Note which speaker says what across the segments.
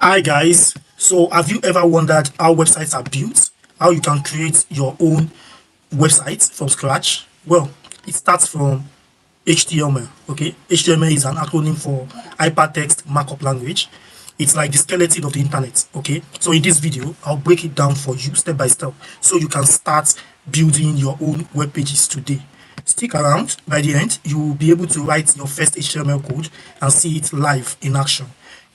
Speaker 1: Hi guys, so have you ever wondered how websites are built? How you can create your own website from scratch? Well, it starts from HTML. Okay, HTML is an acronym for Hypertext Markup Language. It's like the skeleton of the internet. Okay, so in this video I'll break it down for you step by step so you can start building your own web pages today. Stick around. By the end you will be able to write your first HTML code and see it live in action.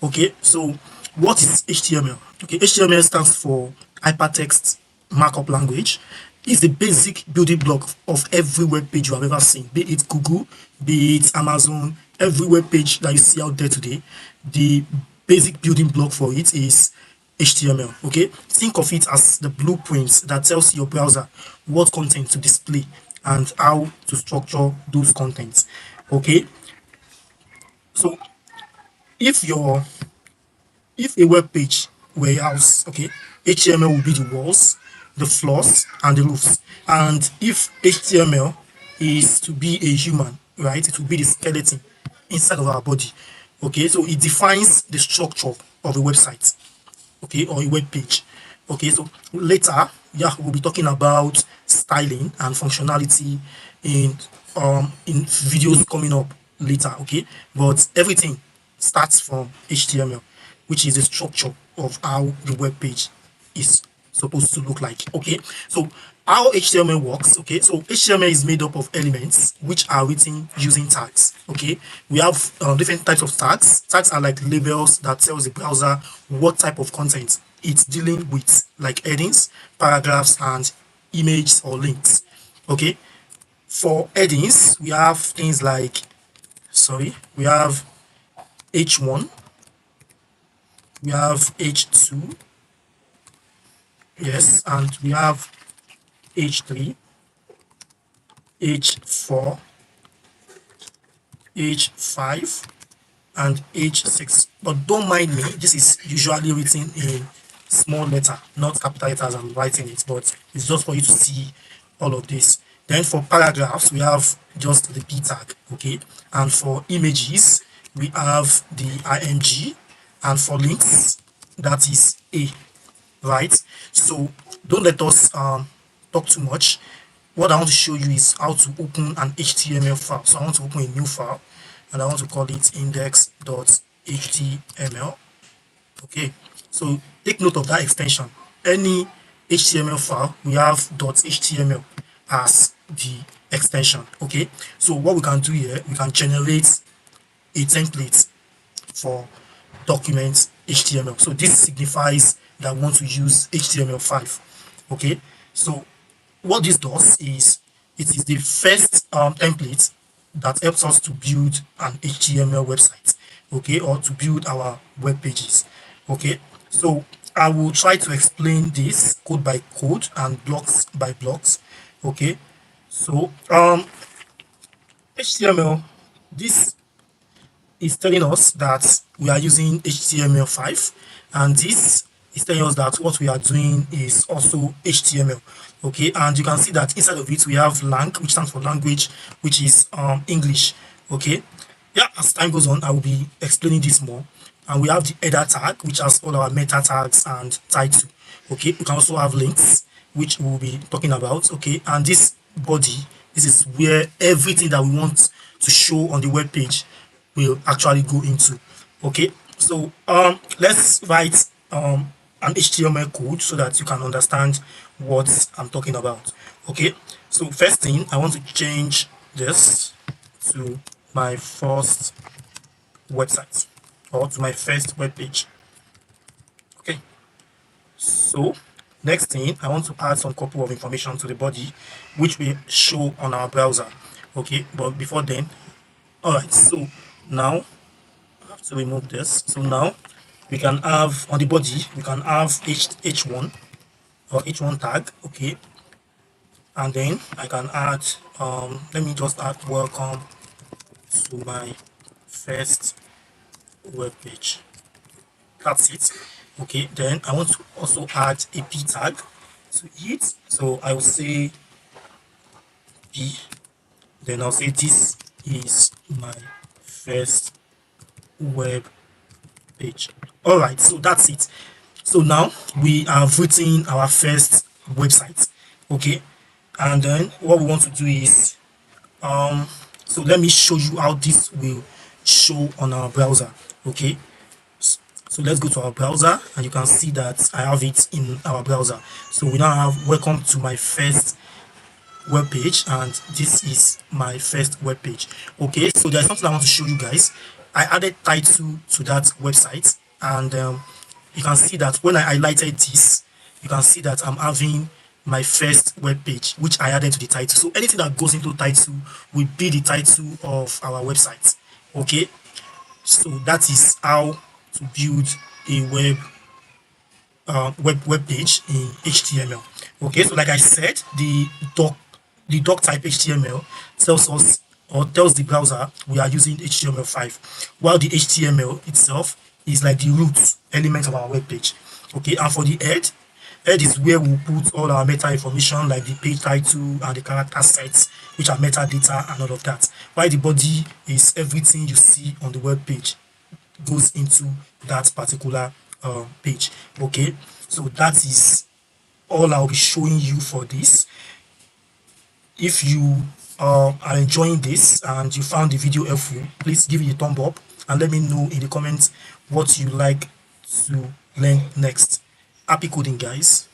Speaker 1: Okay, so what is HTML? Okay, HTML stands for Hypertext Markup Language. It's the basic building block of every web page you have ever seen, be it Google, be it Amazon, every web page that you see out there today. The basic building block for it is HTML. Okay, think of it as the blueprint that tells your browser what content to display and how to structure those contents. Okay, so if your if a web page were a house, okay, HTML will be the walls, the floors, and the roofs. And if HTML is to be a human, right, it will be the skeleton inside of our body. Okay, so it defines the structure of a website, okay, or a web page. Okay, so later, yeah, we'll be talking about styling and functionality in videos coming up later. Okay, but everything starts from HTML, which is the structure of how the web page is supposed to look like. Okay, so how HTML works. Okay, so HTML is made up of elements which are written using tags. Okay, we have different types of tags. Tags are like labels that tells the browser what type of content it's dealing with, like headings, paragraphs, and images or links. Okay, for headings we have things like, we have h1, we have h2, yes, and we have h3, h4, h5, and h6. But don't mind me, this is usually written in small letter, not capital letters. I'm writing it, but it's just for you to see all of this. Then for paragraphs we have just the p tag. Okay, and for images we have the img, and for links that is a, right? So don't let us talk too much. What I want to show you is how to open an HTML file. So I want to open a new file and I want to call it index.html. Okay, so take note of that extension. Any HTML file, we have .html as the extension. Okay, so what we can do here, we can generate a template for document HTML. So this signifies that we want to use HTML5. Okay, so what this does is it is the first template that helps us to build an HTML website, okay, or to build our web pages. Okay, so I will try to explain this code by code and blocks by blocks. Okay, so HTML, this is telling us that we are using HTML5, and this is telling us that what we are doing is also HTML. Okay, and you can see that inside of it we have lang, which stands for language, which is English. Okay, yeah, as time goes on I will be explaining this more. And we have the header tag, which has all our meta tags and title. Okay, we can also have links, which we'll be talking about. Okay, and this body, this is where everything that we want to show on the web page will actually go into. Okay, so let's write an HTML code so that you can understand what I'm talking about. Okay, so first thing, I want to change this to my first website, or to my first web page. Okay, so next thing, I want to add some couple of information to the body which will show on our browser. Okay, but before then, all right, so now I have to remove this. So now we can have on the body, we can have h1 or h1 tag. Okay, and then I can add let me just add welcome to my first web page. That's it. Okay, then I want to also add a p tag to it. So I will say p, then I'll say this is my first web page. All right, so that's it. So now we have written our first website. Okay, and then what we want to do is um so let me show you how this will show on our browser. Okay, so let's go to our browser and you can see that I have it in our browser. So we now have welcome to my first web page, and this is my first web page. Okay, so there's something I want to show you guys. I added title to that website, and you can see that when I highlighted this, you can see that I'm having my first web page which I added to the title. So anything that goes into title will be the title of our website. Okay, so that is how to build a web page in HTML. Okay, so like I said, the doc type HTML tells us or tells the browser we are using HTML5, while the HTML itself is like the root element of our web page. Okay, and for the head is where we put all our meta information like the page title and the character sets, which are metadata and all of that. While the body is everything you see on the web page goes into that particular page. Okay, so that is all I'll be showing you for this. If you are enjoying this and you found the video helpful, please give it a thumb up and let me know in the comments what you like to learn next. Happy coding, guys.